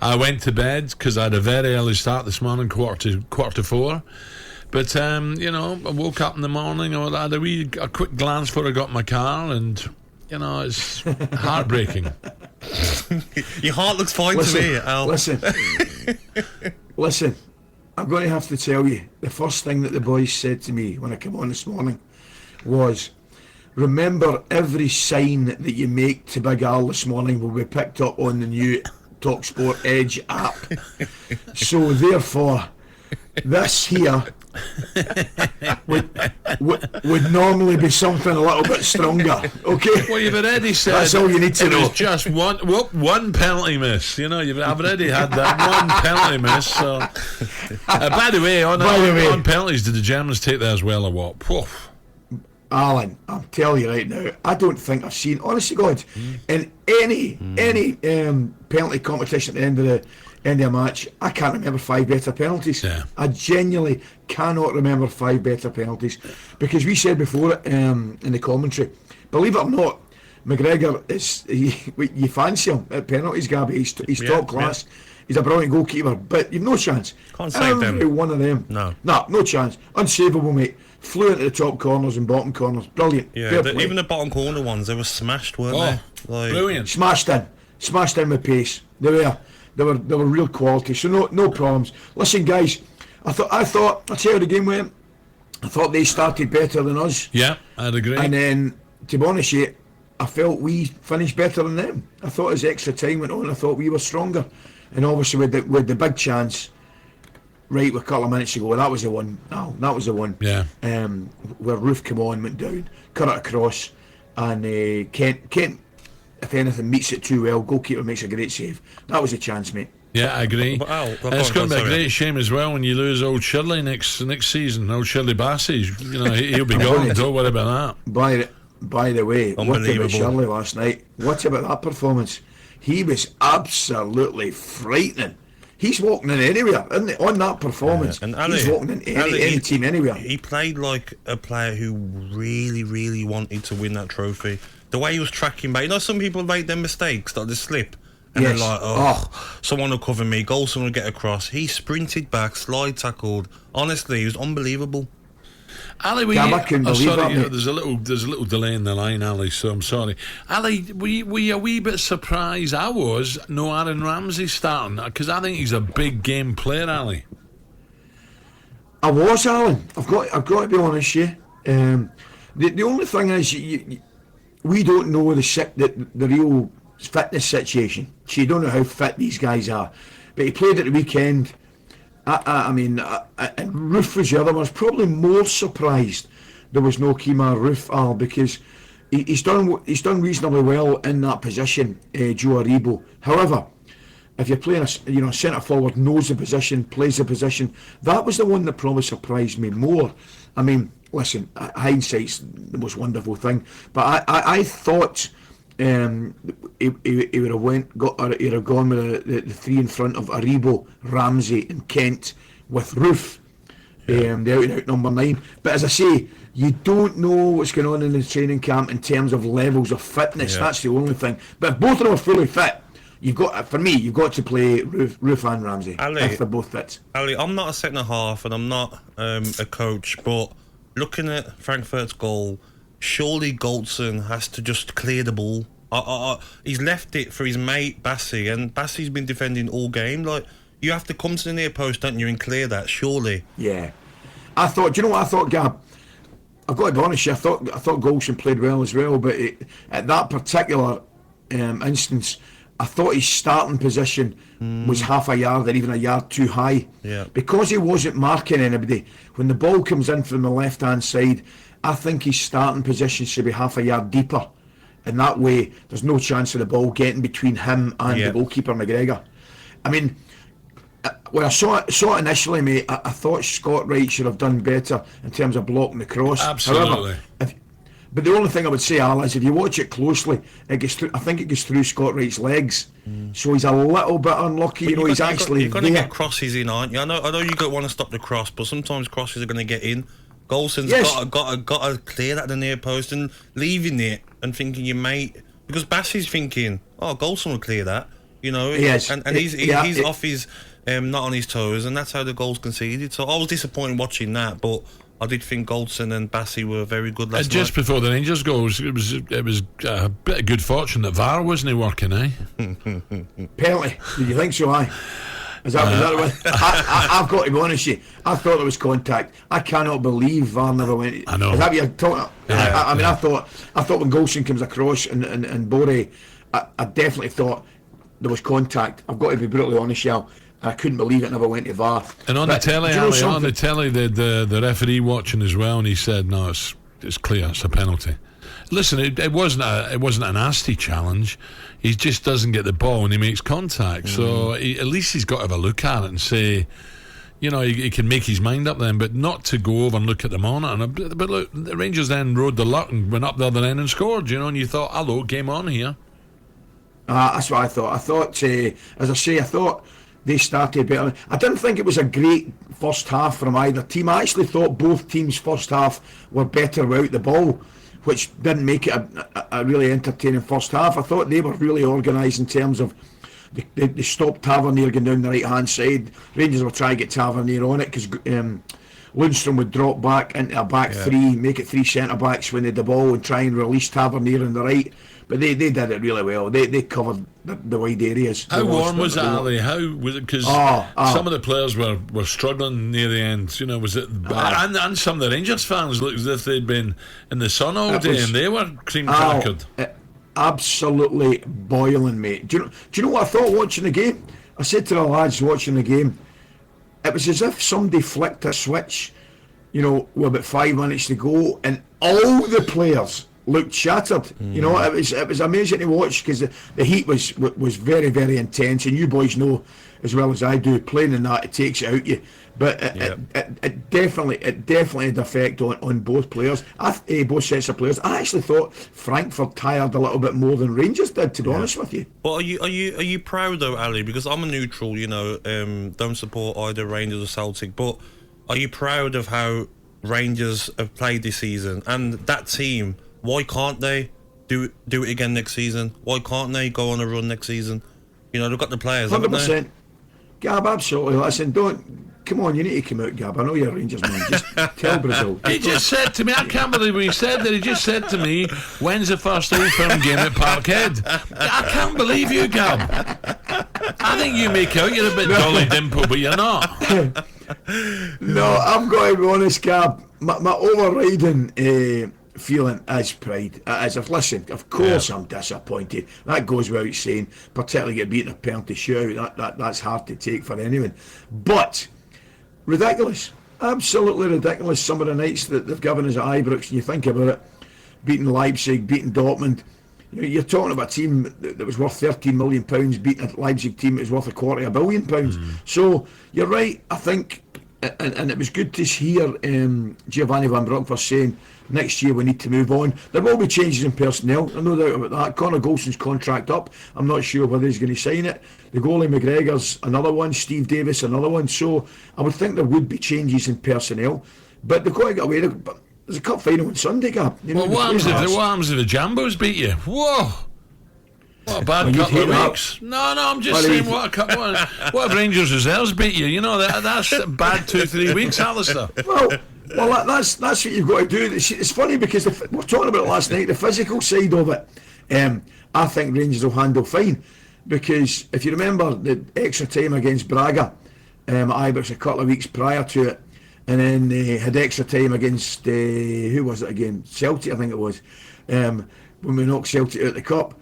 I went to bed because I had a very early start this morning, quarter to 4. But you know, I woke up in the morning. I had a quick glance before I got in my car, and you know, it's heartbreaking. Your heart looks fine to me, Al. Listen. I'm going to have to tell you, the first thing that the boys said to me when I came on this morning was, remember, every sign that you make to Big Al this morning will be picked up on the new talkSPORT Edge app. So therefore, this here would normally be something a little bit stronger. Okay. Well, you've already said that's all you need to know. It was just one penalty miss. You know, I've already had that one penalty miss. So, by the way, on penalties, did the Germans take that as well or what? Poof. Alan, I'm telling you right now, I don't think I've seen, honestly God, in any penalty competition at the end of a match, I can't remember 5 better penalties. Yeah. I genuinely cannot remember 5 better penalties, because we said before in the commentary, believe it or not, McGregor you fancy him at penalties, Gabby. He's top class. Yeah. He's a brilliant goalkeeper, but you've no chance. Can't save them. One of them. No chance. Unsavable, mate. Flew into the top corners and bottom corners. Brilliant. Yeah, even the bottom corner ones, they were smashed, weren't they? Like, brilliant. Smashed in with pace. They were real quality. So no problems. Listen, guys, I thought I'll tell you how the game went. I thought they started better than us. Yeah, I'd agree. And then, to be honest, I felt we finished better than them. I thought as extra time went on, I thought we were stronger. And obviously with the big chance, right, with a couple of minutes ago, that was the one. No, that was the one. Yeah. Where Roof came on, went down, cut it across, and Kent, if anything, meets it too well. Goalkeeper makes a great save. That was a chance, mate. Yeah, I agree. It's going to be a great shame as well when you lose old Shirley next season. Old Shirley Bassey, you know, he'll be gone. Don't worry about that. By the way, what about Shirley last night? What about that performance? He was absolutely frightening. He's walking in anywhere, isn't he? On that performance, and Ali, he's walking in any team anywhere. He played like a player who really, really wanted to win that trophy. The way he was tracking back, you know, some people make their mistakes, like the slip, and they're like, someone will cover me, goal, someone will get across. He sprinted back, slide tackled. Honestly, he was unbelievable. Ali, there's a little delay in the line, Ali, so I'm sorry. Ali, were you a wee bit surprised? I was. No Aaron Ramsey starting, because I think he's a big game player, Ali. I was, Alan. I've got to be honest with you. The only thing is, we don't know the real fitness situation. So you don't know how fit these guys are. But he played at the weekend. And Roof was the other one. I was probably more surprised there was no Kemar Roof, Al, because he's done reasonably well in that position, Joe Aribo. However, if you're playing a centre forward, knows the position, plays the position, that was the one that probably surprised me more. I mean, listen, hindsight's the most wonderful thing, but I thought he would have gone with the three in front of Aribo, Ramsey and Kent with Roof, the out and out number 9. But as I say, you don't know what's going on in the training camp in terms of levels of fitness. That's the only thing. But if both of them are fully fit, you've got to play Roof and Ramsey, Ali, if they're both fit. Ali, I'm not a centre half and I'm not a coach, but looking at Frankfurt's goal, surely Goldson has to just clear the ball. He's left it for his mate Bassey, and Bassey's been defending all game. Like, you have to come to the near post, don't you, and clear that, surely. Yeah. Do you know what I thought, Gab? I've got to be honest, I thought Goldson played well as well, but at that particular instance, I thought his starting position was half a yard or even a yard too high. Yeah. Because he wasn't marking anybody, when the ball comes in from the left-hand side, I think his starting position should be half a yard deeper. And that way, there's no chance of the ball getting between him and the goalkeeper, McGregor. I mean, when I saw it initially, mate, I thought Scott Wright should have done better in terms of blocking the cross. Absolutely. However, but the only thing I would say, Al, is if you watch it closely, I think it goes through Scott Wright's legs. So he's a little bit unlucky. But He's actually you're going to get crosses in, aren't you? I know you don't want to stop the cross, but sometimes crosses are going to get in. Golson's got to clear that at the near post, and leaving it and thinking your mate, because Bassey's thinking, Golson will clear that. You know, He is. and he's off his not on his toes, and that's how the goals conceded. So I was disappointed watching that, but I did think Goldson and Bassey were very good last night. Just before the Rangers goals, it was a bit of good fortune that VAR wasn't working, eh? Penalty. Did you think so? Is that what? I've got to be honest with you. I thought there was contact. I cannot believe VAR never went. I know. Is that what you're talking? Yeah, I mean, I thought when Goldson comes across and Boré, I definitely thought there was contact. I've got to be brutally honest, Shell. I couldn't believe it never went to VAR. And on the telly, the referee watching as well, and he said, "No, it's clear, it's a penalty." Listen, it wasn't a nasty challenge. He just doesn't get the ball and he makes contact. So at least he's got to have a look at it and say, you know, he can make his mind up then, but not to go over and look at the monitor. But look, the Rangers then rode the luck and went up the other end and scored. You know, and you thought, "Hello, game on here." That's what I thought. I thought, as I say, I thought they started better. I didn't think it was a great first half from either team. I actually thought both teams' first half were better without the ball, which didn't make it a really entertaining first half. I thought they were really organised in terms of they stopped Tavernier going down the right hand side. Rangers were trying to get Tavernier on it because Lundstrom would drop back into a back three, make it three centre backs when they had the ball and try and release Tavernier on the right. But they did it really well. They covered the wide areas. How warm was it, Ali? How was it? Because some of the players were struggling near the end. You know, was it? And some of the Rangers fans looked as if they'd been in the sun all day, and they were cream crackered. Absolutely boiling, mate. Do you know what I thought watching the game? I said to the lads watching the game, it was as if somebody flicked a switch. You know, with about 5 minutes to go, and all the players looked shattered. You know, it was amazing to watch because the heat was very, very intense, and you boys know as well as I do, playing in that, it takes it out you. But it definitely had effect on both players, both sets of players. I actually thought Frankfurt tired a little bit more than Rangers did, to be honest with you. Well, are you proud though, Ali? Because I'm a neutral, you know, don't support either Rangers or Celtic, but are you proud of how Rangers have played this season and that team? Why can't they do it again next season? Why can't they go on a run next season? You know, they've got the players, 100%. Gab, absolutely. Listen, come on, you need to come out, Gab. I know you're a Rangers man. Just tell Brazil. He just said to me, I can't believe what he said that. He just said to me, when's the first Old Firm game at Parkhead? I can't believe you, Gab. I think you make out you're a bit Dolly Dimple, but you're not. No, I'm going to be honest, Gab. My overriding feeling is pride. Listen, of course I'm disappointed. That goes without saying. Particularly get beaten a penalty shootout. That's hard to take for anyone. But ridiculous, absolutely ridiculous. Some of the nights that they've given us at Ibrox, and you think about it, beating Leipzig, beating Dortmund. You're talking about a team that was worth £13 million, beating a Leipzig team that was worth £250 million. So you're right. I think, and it was good to hear Giovanni Van Bronckhorst saying next year we need to move on. There will be changes in personnel, no doubt about that. Conor Golson's contract up. I'm not sure whether he's going to sign it. The goalie McGregor's another one. Steve Davis another one. So I would think there would be changes in personnel, but they've got to get away. But there's a cup final on Sunday, Gab. You know, what happens if the Jambos beat you? Whoa! What a bad couple of weeks. No, I'm just saying what if Rangers reserves beat you? You know, that's a bad 2-3 weeks, Alistair. Well, that's what you've got to do. It's funny because we're talking about it last night, the physical side of it. I think Rangers will handle fine because if you remember the extra time against Braga, Ibrox a couple of weeks prior to it, and then they had extra time against who was it again? Celtic, I think it was. When we knocked Celtic out of the cup.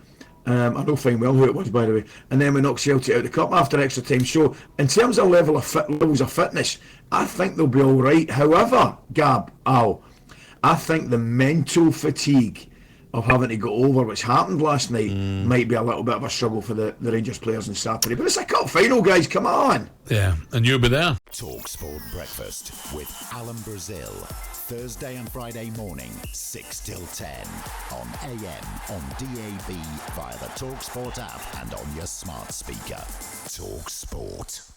I know fine well who it was, by the way. And then we knocked Celtic out of the cup after extra time. So in terms of levels of fitness, I think they'll be all right. However, Gab, I think the mental fatigue of having to go over what's happened last night might be a little bit of a struggle for the Rangers players on Saturday. But it's a cup final, guys. Come on. Yeah, and you'll be there. talkSPORT Breakfast with Alan Brazil. Thursday and Friday morning, 6 till 10. On AM, on DAB, via the talkSPORT app and on your smart speaker. talkSPORT.